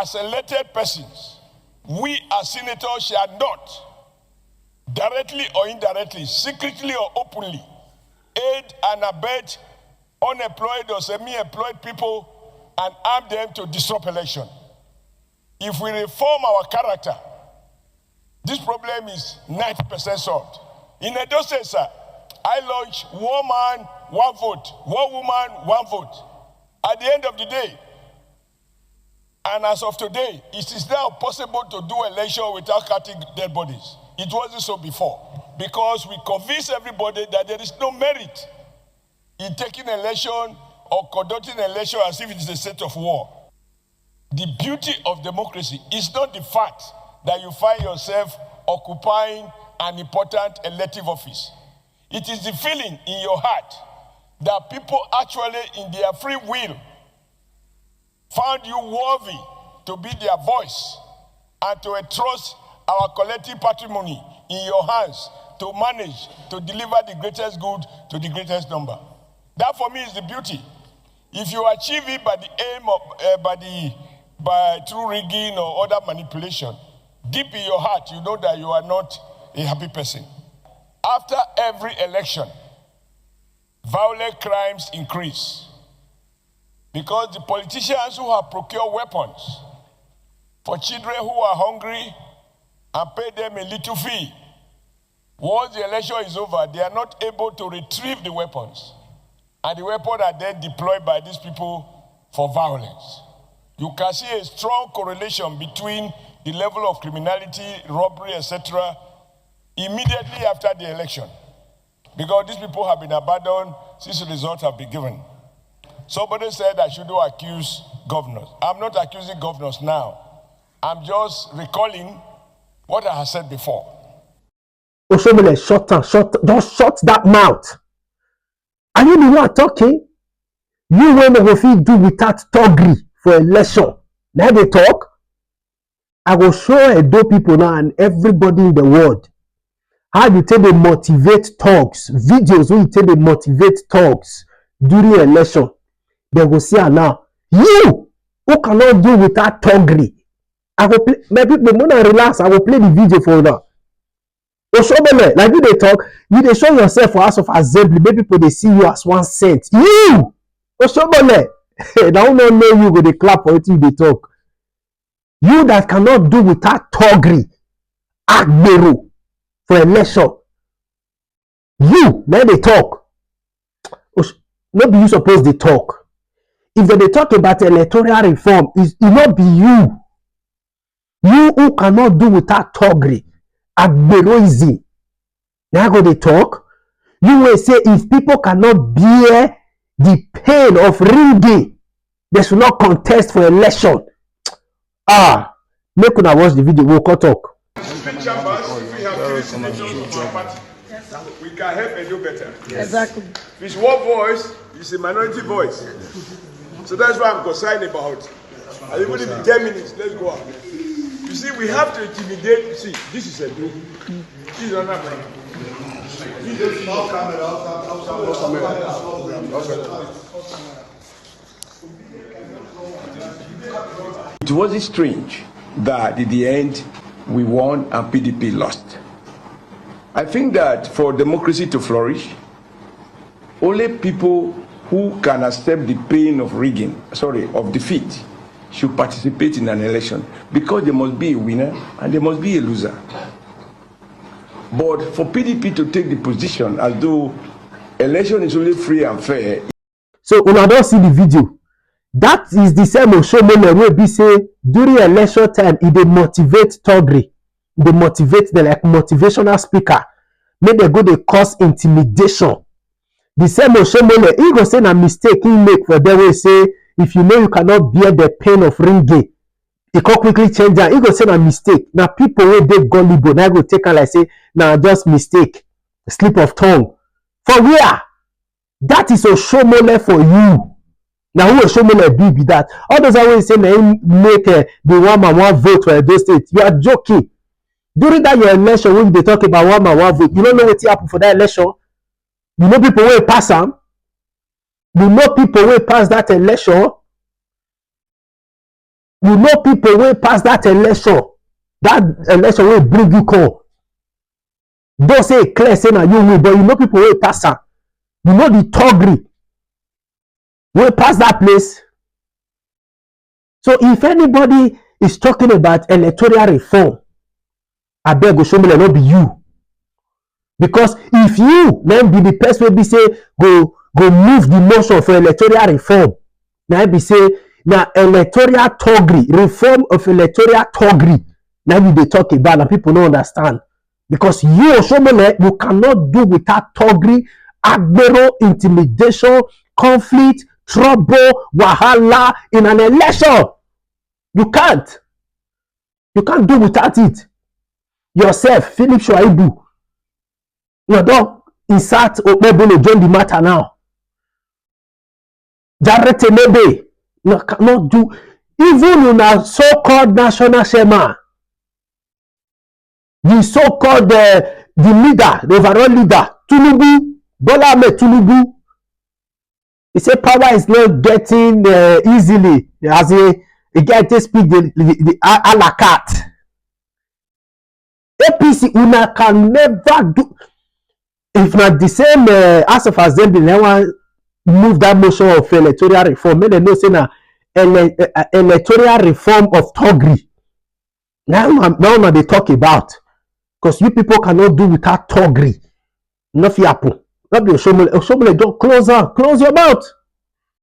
as elected persons, we as senators shall not, directly or indirectly, secretly or openly, aid and abet unemployed or semi-employed people and arm them to disrupt election. If we reform our character, this problem is 90% solved. In Edo State, sir, I launched one man, one vote, one woman, one vote. At the end of the day, and as of today, it is now possible to do election without cutting dead bodies. It wasn't so before, because we convinced everybody that there is no merit in taking election or conducting election as if it is a state of war. The beauty of democracy is not the fact that you find yourself occupying an important elective office. It is the feeling in your heart that people actually, in their free will, found you worthy to be their voice and to entrust our collective patrimony in your hands to manage, to deliver the greatest good to the greatest number. That for me is the beauty. If you achieve it by the aim of, by through rigging or other manipulation, deep in your heart, you know that you are not a happy person. After every election, violent crimes increase because the politicians who have procured weapons for children who are hungry and pay them a little fee, once the election is over, they are not able to retrieve the weapons. And the weapons are then deployed by these people for violence. You can see a strong correlation between the level of criminality, robbery, etc., immediately after the election. Because these people have been abandoned since the results have been given. Somebody said I shouldn't accuse governors. I'm not accusing governors now. I'm just recalling what I have said before. Oshiomhole, just shut that mouth. Are you the one talking? You will never feel do without toggery for election. Now they talk. I will show Edo people now and everybody in the world how you take the motivate talks, videos when you take the motivate talks during election. They will see now. You who cannot do without toggery. I will play, maybe when I relax, I will play the video for you now. Oshiomhole, like you they talk, you they show yourself for House of Assembly, maybe people they see you as 1 cent. You, Oshiomhole, now no know you go they clap for it you they talk. You that cannot do without toggery, agbero for election. You, now they talk. Maybe you suppose they talk. If they talk about electoral reform, it not be you. You who cannot do without toggery, agberoism. Now go they talk. You will say if people cannot bear the pain of ringing, they should not contest for election. Ah, make una watch the video. We'll cut talk. Split chambers, if we have 3 senators of our party, we can help and do better. Yes. Exactly. If it's one voice, it's a minority voice. So that's why I'm concerned about. And even if in 10 minutes, let's go out. You see, we have to intimidate. See, this is a group. This is another man. It wasn't strange that at the end we won and PDP lost. I think that for democracy to flourish, only people who can accept the pain of of defeat, should participate in an election, because there must be a winner and there must be a loser. But for PDP to take the position as though election is only free and fair. So when I don't see the video, that is the same Oshiomhole wey be say during election time, it dey motivate toggery, they motivate the like motivational speaker, make they go they cause intimidation. The same Oshiomhole, he go say na mistake he make for them wey say if you know you cannot bear the pain of ringing, he can quickly change that. He go say na mistake. Now people wey dey gullible, now go take am like say na just mistake, slip of tongue. For where? That is Oshiomhole for you. Now who Oshiomhole be that? All those always say na him make the one man one vote for Edo State. You are joking. During that your election, when they talk about one man one vote, you don't know what happened for that election. You know people will pass them. You know people will pass that election. You know people wey pass that election wey bring you come. Don't say clear say na you win, but you know people wey pass am. You know the thuggery wey pass that place. So if anybody is talking about electoral reform, abeg Oshiomhole, no be you. Because if you then be the person wey be say go move the motion for electoral reform, na be say na electoral thuggery, reform of electoral thuggery, na you dey talk about, and people no understand. Because you, Oshiomhole, you cannot do without thuggery, agbero, intimidation, conflict, trouble, wahala in an election. You can't do without it. Yourself, Philip Shuaibu, you don't insert Okpebolo join the matter now. Jarrett Enebe, you cannot do. Even in a so-called national chairman, the so-called the leader, the overall leader, Tinubu, Bola Ahmed Tinubu, he said power is not getting easily as a guy to speak the a la carte. APC una can never do. If not the same House of Assembly, they want move that motion of electoral reform. Make them know say na electoral reform of thuggery. Now they talk about, because you people cannot do without thuggery. Nothing happen. Not be Oshiomhole. Oshiomhole, don't close your mouth.